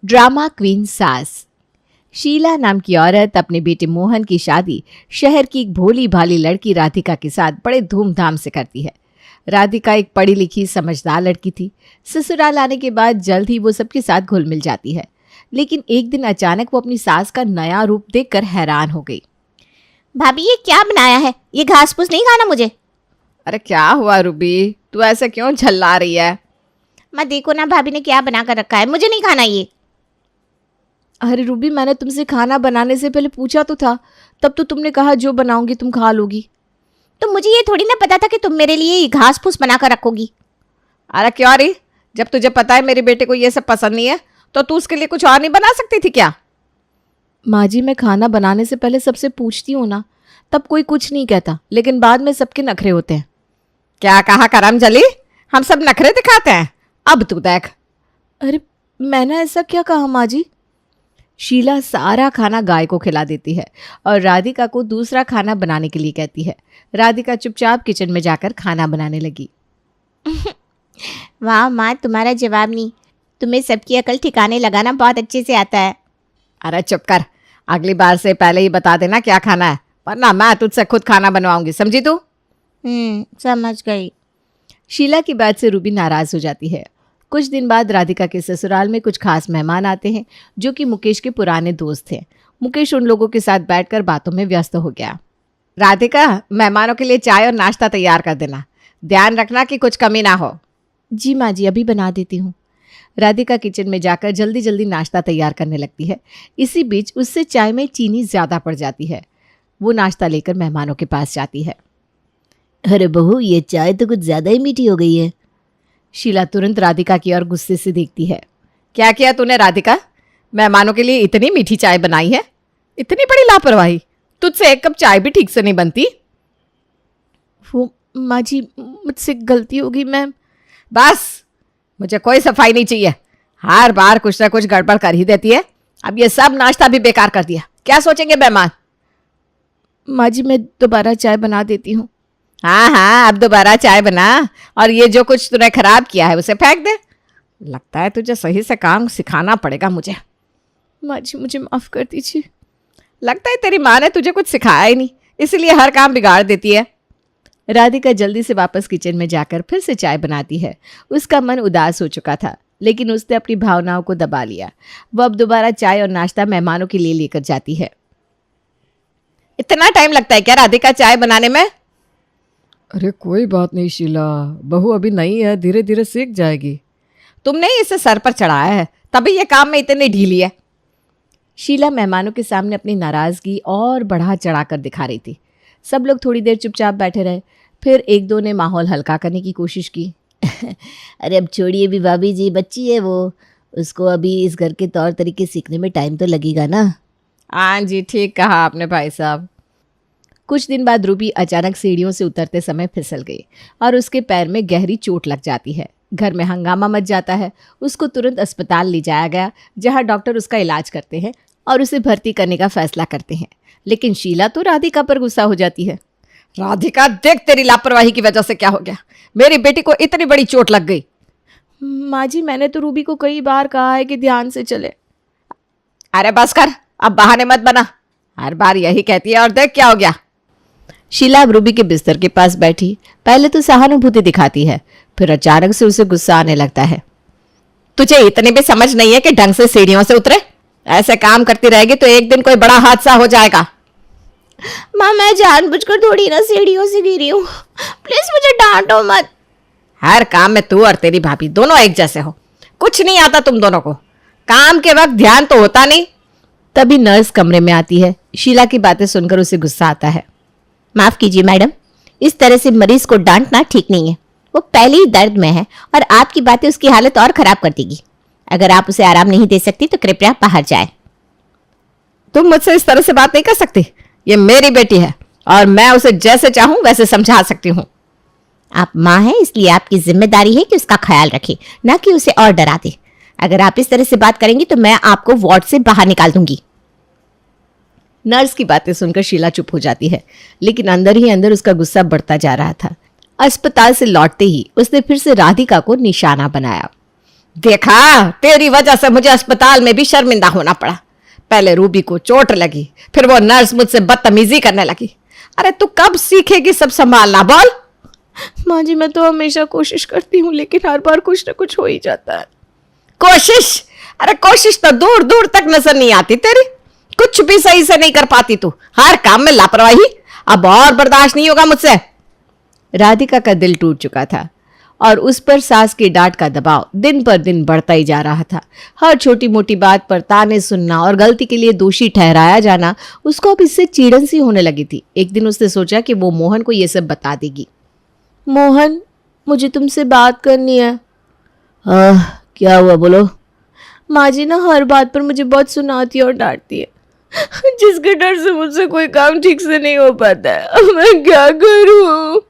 Drama queen सास। शीला नाम की औरत अपने बेटे मोहन की शादी शहर की एक भोली भाली लड़की राधिका के साथ बड़े धूमधाम से करती है। राधिका एक पढ़ी लिखी समझदार लड़की थी। ससुराल आने के बाद जल्द ही वो सबके साथ घुल मिल जाती है, लेकिन एक दिन अचानक वो अपनी सास का नया रूप देखकर हैरान हो गई। भाभी ये क्या बनाया है? ये घास फूस नहीं खाना मुझे। अरे क्या हुआ रूबी, तू ऐसे क्यों झल्ला रही है? मैं देखो ना भाभी ने क्या बना कर रखा है, मुझे नहीं खाना ये। अरे रूबी, मैंने तुमसे खाना बनाने से पहले पूछा तो था, तब तो तुमने कहा जो बनाऊंगी तुम खा लोगी। तो मुझे ये थोड़ी ना पता था कि तुम मेरे लिए ये घास फूस बना कर रखोगी। अरे क्यों रही, जब तुझे पता है मेरे बेटे को ये सब पसंद नहीं है तो तू उसके लिए कुछ और नहीं बना सकती थी क्या? माँ जी, मैं खाना बनाने से पहले सबसे पूछती हूँ ना, तब कोई कुछ नहीं कहता, लेकिन बाद में सबके नखरे होते हैं। क्या कहा करमजली, हम सब नखरे दिखाते हैं? अब तू देख। अरे मैंने ऐसा क्या कहा माँ जी? शीला सारा खाना गाय को खिला देती है और राधिका को दूसरा खाना बनाने के लिए कहती है। राधिका चुपचाप किचन में जाकर खाना बनाने लगी। वाह माँ, तुम्हारा जवाब नहीं। तुम्हें सबकी अकल ठिकाने लगाना बहुत अच्छे से आता है। अरे चुप कर, अगली बार से पहले ही बता देना क्या खाना है, वरना मैं तुझसे खुद खाना बनवाऊंगी, समझी तू? समझ गई। शीला की बात से रूबी नाराज हो जाती है। कुछ दिन बाद राधिका के ससुराल में कुछ खास मेहमान आते हैं जो कि मुकेश के पुराने दोस्त थे। मुकेश उन लोगों के साथ बैठकर बातों में व्यस्त हो गया। राधिका, मेहमानों के लिए चाय और नाश्ता तैयार कर देना, ध्यान रखना कि कुछ कमी ना हो। जी माँ जी, अभी बना देती हूँ। राधिका किचन में जाकर जल्दी जल्दी नाश्ता तैयार करने लगती है। इसी बीच उससे चाय में चीनी ज़्यादा पड़ जाती है। वो नाश्ता लेकर मेहमानों के पास जाती है। अरे बहू, ये चाय तो कुछ ज़्यादा ही मीठी हो गई है। शीला तुरंत राधिका की ओर गुस्से से देखती है। क्या किया तूने राधिका? मेहमानों के लिए इतनी मीठी चाय बनाई है? इतनी बड़ी लापरवाही, तुझसे एक कप चाय भी ठीक से नहीं बनती। वो माँ जी, मुझसे गलती होगी। मैं बस, मुझे कोई सफाई नहीं चाहिए। हर बार कुछ ना कुछ गड़बड़ कर ही देती है। अब ये सब नाश्ता भी बेकार कर दिया, क्या सोचेंगे मेहमान? माँ जी, मैं दोबारा चाय बना देती हूँ। हाँ, अब दोबारा चाय बना, और ये जो कुछ तूने खराब किया है उसे फेंक दे। लगता है तुझे सही से काम सिखाना पड़ेगा मुझे। माँ जी, मुझे माफ़ कर दीजिए। लगता है तेरी माँ ने तुझे कुछ सिखाया ही नहीं, इसलिए हर काम बिगाड़ देती है। राधिका जल्दी से वापस किचन में जाकर फिर से चाय बनाती है। उसका मन उदास हो चुका था, लेकिन उसने अपनी भावनाओं को दबा लिया। वो अब दोबारा चाय और नाश्ता मेहमानों के लिए लेकर जाती है। इतना टाइम लगता है क्या राधिका चाय बनाने में? अरे कोई बात नहीं शीला, बहू अभी नई है, धीरे धीरे सीख जाएगी। तुमने इसे सर पर चढ़ाया है, तभी ये काम में इतनी ढीली है। शीला मेहमानों के सामने अपनी नाराजगी और बढ़ा चढ़ाकर दिखा रही थी। सब लोग थोड़ी देर चुपचाप बैठे रहे, फिर एक दो ने माहौल हल्का करने की कोशिश की। अरे अब छोड़िए भी भाभी जी, बच्ची है वो, उसको अभी इस घर के तौर तरीके सीखने में टाइम तो लगेगा ना। हाँ जी, ठीक कहा आपने भाई साहब। कुछ दिन बाद रूबी अचानक सीढ़ियों से उतरते समय फिसल गई और उसके पैर में गहरी चोट लग जाती है। घर में हंगामा मच जाता है। उसको तुरंत अस्पताल ले जाया गया, जहां डॉक्टर उसका इलाज करते हैं और उसे भर्ती करने का फैसला करते हैं। लेकिन शीला तो राधिका पर गुस्सा हो जाती है। राधिका, देख तेरी लापरवाही की वजह से क्या हो गया, मेरी बेटी को इतनी बड़ी चोट लग गई। माँ जी, मैंने तो रूबी को कई बार कहा है कि ध्यान से चले। अरे बस कर, अब बहाने मत बना, हर बार यही कहती है और देख क्या हो गया। शीला अब रूबी के बिस्तर के पास बैठी पहले तो सहानुभूति दिखाती है, फिर अचानक से उसे गुस्सा आने लगता है। तुझे इतनी भी समझ नहीं है कि ढंग से सीढ़ियों से उतरे? ऐसे काम करती रहेगी तो एक दिन कोई बड़ा हादसा हो जाएगा। माँ, मैं जानबूझकर थोड़ी ना सीढ़ियों से गिरी हूँ, प्लीज मुझे डांटो मत। हर काम में तू और तेरी भाभी दोनों एक जैसे हो, कुछ नहीं आता तुम दोनों को, काम के वक्त ध्यान तो होता नहीं। तभी नर्स कमरे में आती है। शीला की बातें सुनकर उसे गुस्सा आता है। माफ कीजिए मैडम, इस तरह से मरीज को डांटना ठीक नहीं है। वो पहले ही दर्द में है और आपकी बातें उसकी हालत और खराब कर देगी। अगर आप उसे आराम नहीं दे सकती तो कृपया बाहर जाए। तुम मुझसे इस तरह से बात नहीं कर सकती, ये मेरी बेटी है और मैं उसे जैसे चाहूं वैसे समझा सकती हूँ। आप माँ हैं, इसलिए आपकी जिम्मेदारी है कि उसका ख्याल रखें, ना कि उसे और डरा दे। अगर आप इस तरह से बात करेंगी तो मैं आपको वार्ड से बाहर निकाल दूंगी। नर्स की बातें सुनकर शीला चुप हो जाती है, लेकिन अंदर ही अंदर उसका गुस्सा बढ़ता जा रहा था। अस्पताल से लौटते ही उसने फिर से राधिका को निशाना बनाया। देखा, तेरी वजह से मुझे अस्पताल में भी शर्मिंदा होना पड़ा। पहले रूबी को चोट लगी, फिर वो नर्स मुझसे बदतमीजी करने लगी। अरे तू कब सीखेगी सब संभालना, बोल। माँ जी मैं तो हमेशा कोशिश करती हूँ लेकिन हर बार कुछ ना कुछ हो ही जाता है। कोशिश? अरे कोशिश तो दूर दूर तक नजर नहीं आती तेरी। कुछ भी सही से नहीं कर पाती तू, हर काम में लापरवाही। अब और बर्दाश्त नहीं होगा मुझसे। राधिका का दिल टूट चुका था और उस पर सास की डांट का दबाव दिन पर दिन बढ़ता ही जा रहा था। हर छोटी मोटी बात पर ताने सुनना और गलती के लिए दोषी ठहराया जाना उसको अब इससे चिढ़न सी होने लगी थी। एक दिन उसने सोचा कि वो मोहन को ये सब बता देगी। मोहन, मुझे तुमसे बात करनी है। क्या हुआ, बोलो। माँ जी ना हर बात पर मुझे बहुत सुनाती है और डांटती है, जिसके डर से मुझसे कोई काम ठीक से नहीं हो पाता है। अब मैं क्या करूँ?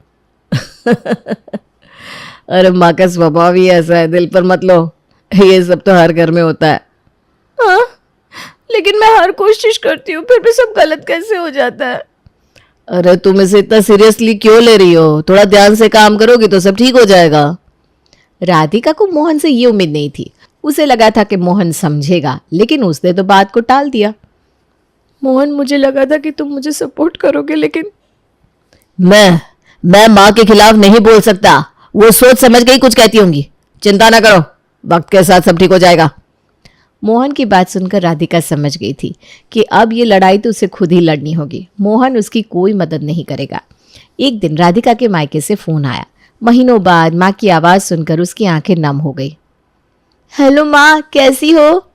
अरे माँ का स्वभाव ही ऐसा है, दिल पर मत लो, ये सब तो हर घर में होता है। हाँ, लेकिन मैं हर कोशिश करती हूँ फिर भी सब गलत कैसे हो जाता है? अरे तुम इसे इतना सीरियसली क्यों ले रही हो? थोड़ा ध्यान से काम करोगी तो सब ठीक हो जाएगा। राधिका को मोहन से ये उम्मीद नहीं थी। उसे लगा था कि मोहन समझेगा, लेकिन उसने तो बात को टाल दिया। मोहन, मुझे लगा था कि तुम मुझे सपोर्ट करोगे, लेकिन मैं माँ के खिलाफ नहीं बोल सकता। वो सोच समझ के ही कुछ कहती होंगी। चिंता ना करो, वक्त के साथ सब ठीक हो जाएगा। मोहन की बात सुनकर राधिका समझ गई थी कि अब ये लड़ाई तो उसे खुद ही लड़नी होगी। मोहन उसकी कोई मदद नहीं करेगा। एक दिन राधिका के मायके से फोन आया। महीनों बाद माँ की आवाज़ सुनकर उसकी आंखें नम हो गई। हेलो माँ, कैसी हो?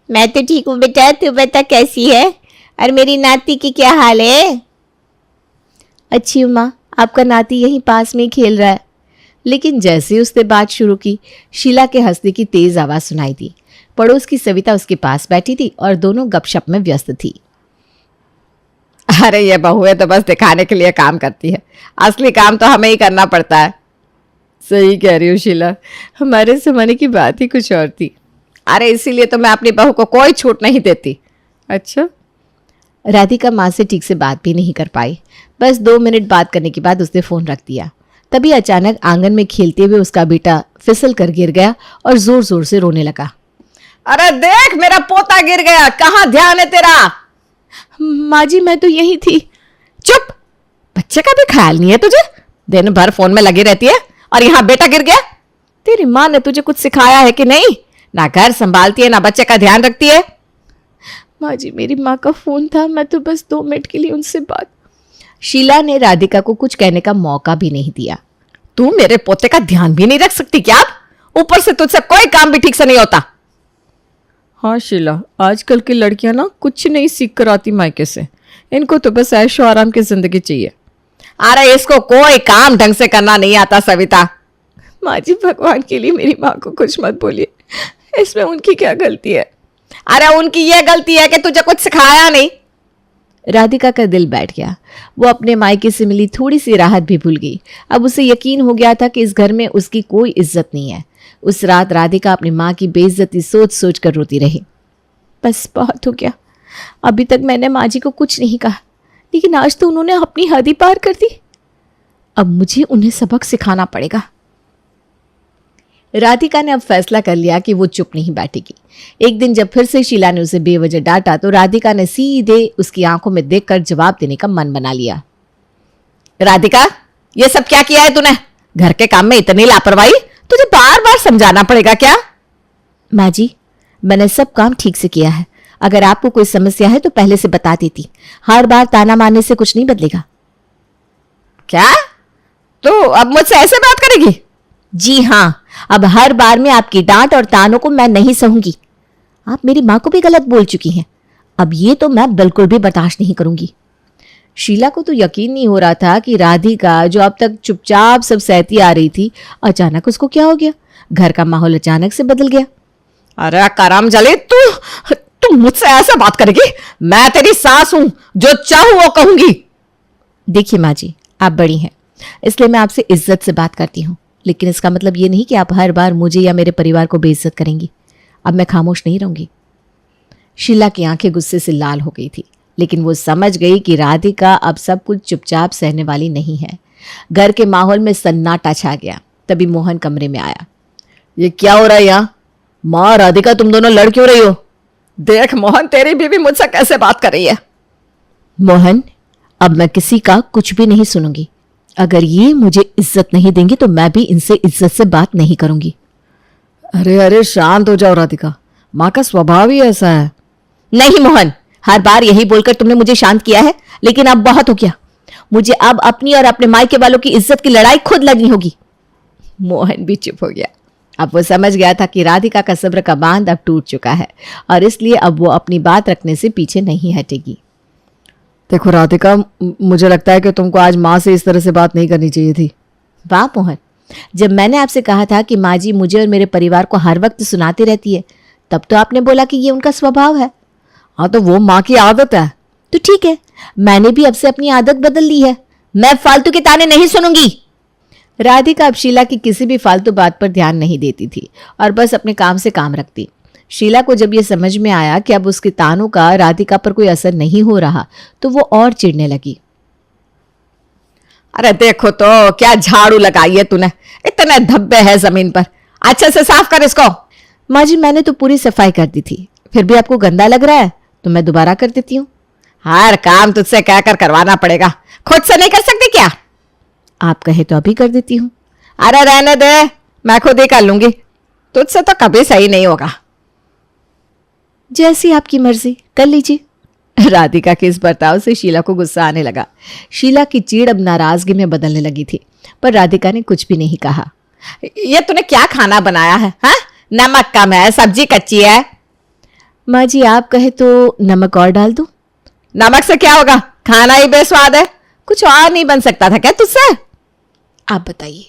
मैं तो ठीक हूँ बेटा, तू बता कैसी है? और मेरी नाती की क्या हाल है? अच्छी हूँ माँ, आपका नाती यहीं पास में ही खेल रहा है। लेकिन जैसे ही उसने बात शुरू की, शीला के हंसने की तेज आवाज़ सुनाई दी। पड़ोस की सविता उसके पास बैठी थी और दोनों गपशप में व्यस्त थी। अरे ये बहुएं तो बस दिखाने के लिए काम करती है, असली काम तो हमें ही करना पड़ता है। सही कह रही हो शीला, हमारे जमाने की बात ही कुछ और थी। अरे इसीलिए तो मैं अपनी बहू को कोई छूट नहीं देती। अच्छा? राधिका माँ से ठीक से बात भी नहीं कर पाई। बस 2 मिनट बात करने के बाद उसने फोन रख दिया। तभी अचानक आंगन में खेलते हुए उसका बेटा फिसल कर गिर गया और जोर जोर से रोने लगा। अरे देख, मेरा पोता गिर गया, कहाँ ध्यान है तेरा? माँ जी मैं तो यही थी। चुप, बच्चे का भी ख्याल नहीं है तुझे? दिन भर फोन में लगी रहती है और यहाँ बेटा गिर गया। तेरी माँ ने तुझे कुछ सिखाया है कि नहीं? ना घर संभालती है ना बच्चे का ध्यान रखती है। माँ जी मेरी माँ का फोन था, मैं तो बस 2 मिनट के लिए उनसे बात। शीला ने राधिका को कुछ कहने का मौका भी नहीं दिया। तू मेरे पोते का ध्यान भी नहीं रख सकती क्या? ऊपर से तुझसे कोई काम भी ठीक से नहीं होता। हाँ शीला, आजकल की लड़कियां ना कुछ नहीं सीख कर आती मायके से। इनको तो बस ऐशो आराम की जिंदगी चाहिए। अरे इसको कोई काम ढंग से करना नहीं आता सविता। माँ जी भगवान के लिए मेरी माँ को कुछ मत बोलिए, इसमें उनकी क्या गलती है? अरे उनकी यह गलती है कि तुझे कुछ सिखाया नहीं। राधिका का दिल बैठ गया। वो अपने मायके से मिली थोड़ी सी राहत भी भूल गई। अब उसे यकीन हो गया था कि इस घर में उसकी कोई इज्जत नहीं है। उस रात राधिका अपनी माँ की बेइज्जती सोच सोच कर रोती रही। बस बहुत हो गया, अभी तक मैंने माँ जी को कुछ नहीं कहा, लेकिन आज तो उन्होंने अपनी हद ही पार कर दी। अब मुझे उन्हें सबक सिखाना पड़ेगा। राधिका ने अब फैसला कर लिया कि वो चुप नहीं बैठेगी। एक दिन जब फिर से शीला ने उसे बेवजह डांटा तो राधिका ने सीधे उसकी आंखों में देखकर जवाब देने का मन बना लिया। राधिका, ये सब क्या किया है तूने? घर के काम में इतनी लापरवाही? तुझे बार बार समझाना पड़ेगा क्या? माँ जी मैंने सब काम ठीक से किया है, अगर आपको कोई समस्या है तो पहले से बता देती। हर बार ताना मारने से कुछ नहीं बदलेगा। क्या? तो अब मुझसे ऐसे बात करेगी? जी हाँ, अब हर बार में आपकी डांट और तानों को मैं नहीं सहूंगी। आप मेरी माँ को भी गलत बोल चुकी हैं, अब ये तो मैं बिल्कुल भी बर्दाश्त नहीं करूंगी। शीला को तो यकीन नहीं हो रहा था कि राधिका जो अब तक चुपचाप सब सहती आ रही थी, अचानक उसको क्या हो गया? घर का माहौल अचानक से बदल गया। अरे करम जले, तू मुझसे ऐसा बात करेगी? मैं तेरी सास हूं, जो चाहूं वो कहूंगी। देखिए माँ जी, आप बड़ी हैं, इसलिए मैं आपसे इज्जत से बात करती हूँ, लेकिन इसका मतलब ये नहीं कि आप हर बार मुझे या मेरे परिवार को बेइज्जत करेंगी। अब मैं खामोश नहीं रहूंगी। शीला की आंखें गुस्से से लाल हो गई थी, लेकिन वो समझ गई कि राधिका अब सब कुछ चुपचाप सहने वाली नहीं है। घर के माहौल में सन्नाटा छा गया। तभी मोहन कमरे में आया। ये क्या हो रहा है यहाँ? माँ राधिका, तुम दोनों लड़ क्यों रही हो? देख मोहन, तेरी बीवी मुझसे कैसे बात कर रही है। मोहन, अब मैं किसी का कुछ भी नहीं सुनूंगी। अगर ये मुझे इज्जत नहीं देंगे तो मैं भी इनसे इज्जत से बात नहीं करूंगी। अरे अरे शांत हो जाओ राधिका, माँ का स्वभाव ही ऐसा है। नहीं मोहन, हर बार यही बोलकर तुमने मुझे शांत किया है, लेकिन अब बहुत हो गया। मुझे अब अपनी और अपने मायके वालों की इज्जत की लड़ाई खुद लड़नी होगी। मोहन भी चुप हो गया। अब वो समझ गया था कि राधिका का सब्र का बांध अब टूट चुका है और इसलिए अब वो अपनी बात रखने से पीछे नहीं हटेगी। देखो राधिका, मुझे लगता है कि तुमको आज माँ से इस तरह से बात नहीं करनी चाहिए थी। वाह मोहन, जब मैंने आपसे कहा था कि माँ जी मुझे और मेरे परिवार को हर वक्त सुनाती रहती है, तब तो आपने बोला कि ये उनका स्वभाव है। हाँ तो वो माँ की आदत है। तो ठीक है, मैंने भी अब से अपनी आदत बदल ली है। मैं फालतू के ताने नहीं सुनूंगी। राधिका अब शीला की किसी भी फालतू बात पर ध्यान नहीं देती थी और बस अपने काम से काम रखती। शीला को जब ये समझ में आया कि अब उसके तानों का राधिका पर कोई असर नहीं हो रहा तो वो और चिढ़ने लगी। अरे देखो तो क्या झाड़ू लगाई है तूने, इतने धब्बे हैं जमीन पर, अच्छे से साफ कर इसको। माँ जी, मैंने तो पूरी सफाई कर दी थी, फिर भी आपको गंदा लग रहा है तो मैं दोबारा कर देती हूँ। हर काम तुझसे कहकर करवाना पड़ेगा, खुद से नहीं कर सकती क्या? आप कहे तो अभी कर देती हूँ। अरे रहने दे, मैं खुद ही कर लूंगी, तुझसे तो कभी सही नहीं होगा। जैसी आपकी मर्जी, कर लीजिए। राधिका के इस बर्ताव से शीला को गुस्सा आने लगा। शीला की चीड़ अब नाराजगी में बदलने लगी थी, पर राधिका ने कुछ भी नहीं कहा। ये तूने क्या खाना बनाया है? हाँ, नमक कम है, सब्जी कच्ची है। माँ जी, आप कहे तो नमक और डाल दूं? नमक से क्या होगा, खाना ही बेस्वाद है। कुछ और नहीं बन सकता था क्या तुझसे? आप बताइए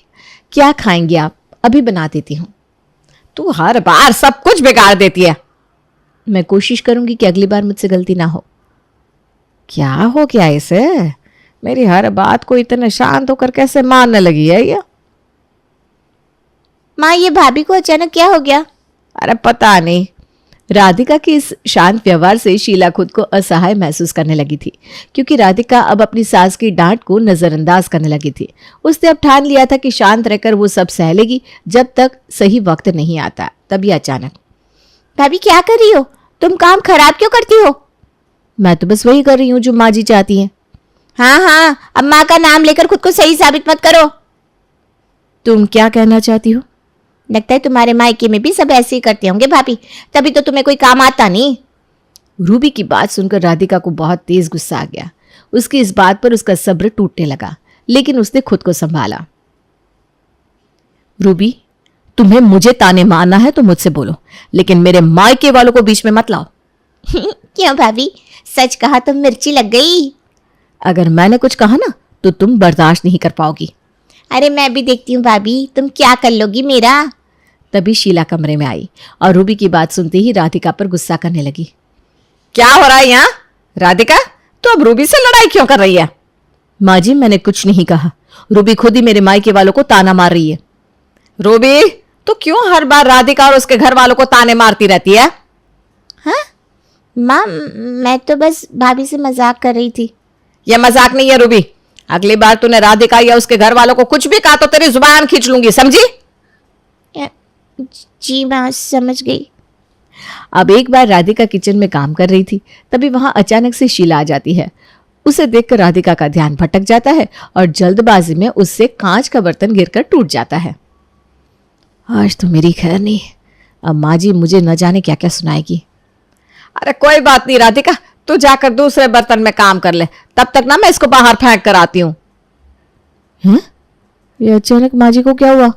क्या खाएंगे आप, अभी बना देती हूँ। तू हर बार सब कुछ बिगाड़ देती है। मैं कोशिश करूंगी कि अगली बार मुझसे गलती ना हो। क्या हो गया इसे? मेरी हर बात को इतने शांत होकर कैसे मानने लगी है ये? माँ, ये भाभी को अचानक क्या हो गया? अरे पता नहीं। राधिका के इस शांत व्यवहार से शीला खुद को असहाय महसूस करने लगी थी, क्योंकि राधिका अब अपनी सास की डांट को नजरअंदाज करने लगी थी। उसने अब ठान लिया था कि शांत रहकर वो सब सह लेगी जब तक सही वक्त नहीं आता। तभी अचानक, भाभी क्या कर रही हो? तुम काम खराब क्यों करती हो? मैं तो बस वही कर रही हूँ जो माँ जी चाहती हैं। हाँ हाँ, अब माँ का नाम लेकर खुद को सही साबित मत करो। तुम क्या कहना चाहती हो? लगता है तुम्हारे मायके में भी सब ऐसे ही करते होंगे भाभी, तभी तो तुम्हें कोई काम आता नहीं। रूबी की बात सुनकर राधिका को बहुत तेज गुस्सा आ गया। उसकी इस बात पर उसका सब्र टूटने लगा, लेकिन उसने खुद को संभाला। रूबी, तुम्हें मुझे ताने मारना है तो मुझसे बोलो, लेकिन मेरे मायके वालों को बीच में मत लाओ। क्यों भाभी, सच कहा तो मिर्ची लग गई। अगर मैंने कुछ कहा ना तो तुम बर्दाश्त नहीं कर पाओगी। अरे मैं भी देखती हूँ भाभी, तुम क्या कर लोगी मेरा। तभी शीला कमरे में आई और रूबी की बात सुनते ही राधिका पर गुस्सा करने लगी। क्या हो रहा है यहाँ? राधिका, तो अब रूबी से लड़ाई क्यों कर रही है? माँ जी, मैंने कुछ नहीं कहा। रूबी खुद ही मेरे मायके वालों को ताना मार रही है। रूबी, तो क्यों हर बार राधिका और उसके घर वालों को ताने मारती रहती है? हाँ माँ, मैं तो बस भाभी से मजाक कर रही थी। यह मजाक नहीं है रूबी, अगली बार तूने राधिका या उसके घर वालों को कुछ भी कहा तो तेरी जुबान खींच लूंगी, समझी? जी माँ, समझ गई। अब एक बार राधिका किचन में काम कर रही थी, तभी वहां अचानक से शीला आ जाती है। उसे देखकर राधिका का ध्यान भटक जाता है और जल्दबाजी में उससे कांच का बर्तन गिरकर टूट जाता है। आज तो मेरी खैर नहीं, अब माँ जी मुझे न जाने क्या क्या सुनाएगी। अरे कोई बात नहीं राधिका, तू जाकर दूसरे बर्तन में काम कर ले, तब तक ना मैं इसको बाहर फेंक कर आती हूँ। ये अचानक माँ जी को क्या हुआ?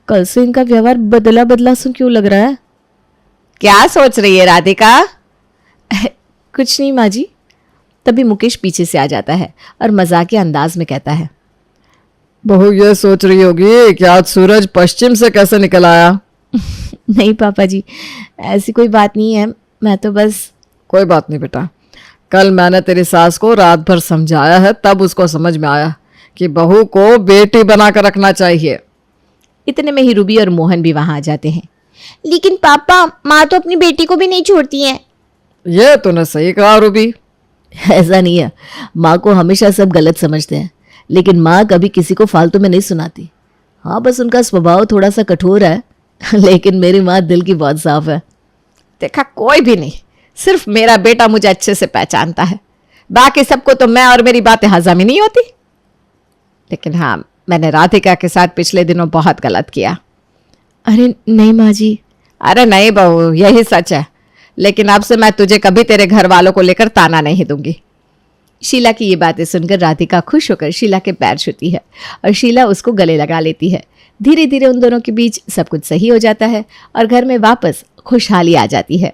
कल से इनका व्यवहार बदला बदला सा क्यों लग रहा है? क्या सोच रही है राधिका? कुछ नहीं माँ जी। तभी मुकेश पीछे से आ जाता है और मजाकिया अंदाज में कहता है, बहू ये सोच रही होगी कि आज सूरज पश्चिम से कैसे निकल आया। नहीं पापा जी, ऐसी कोई बात नहीं है, मैं तो बस। कोई बात नहीं बेटा, कल मैंने तेरी सास को रात भर समझाया है, तब उसको समझ में आया कि बहू को बेटी बनाकर रखना चाहिए। इतने में ही रूबी और मोहन भी वहां आ जाते हैं। लेकिन पापा, माँ तो अपनी बेटी को भी नहीं छोड़ती है। ये तूने सही कहा रूबी। ऐसा नहीं है, माँ को हमेशा सब गलत समझते हैं, लेकिन माँ कभी किसी को फालतू में नहीं सुनाती। हाँ, बस उनका स्वभाव थोड़ा सा कठोर है, लेकिन मेरी माँ दिल की बहुत साफ है। देखा, कोई भी नहीं, सिर्फ मेरा बेटा मुझे अच्छे से पहचानता है। बाकी सबको तो मैं और मेरी बातें हजम ही नहीं होती। लेकिन हाँ, मैंने राधिका के साथ पिछले दिनों बहुत गलत किया। अरे नहीं माँ जी। अरे नहीं बहू, यही सच है। लेकिन अब से मैं तुझे कभी तेरे घर वालों को लेकर ताना नहीं दूंगी। शीला की ये बातें सुनकर राधिका खुश होकर शीला के पैर छूती है और शीला उसको गले लगा लेती है। धीरे धीरे उन दोनों के बीच सब कुछ सही हो जाता है और घर में वापस खुशहाली आ जाती है।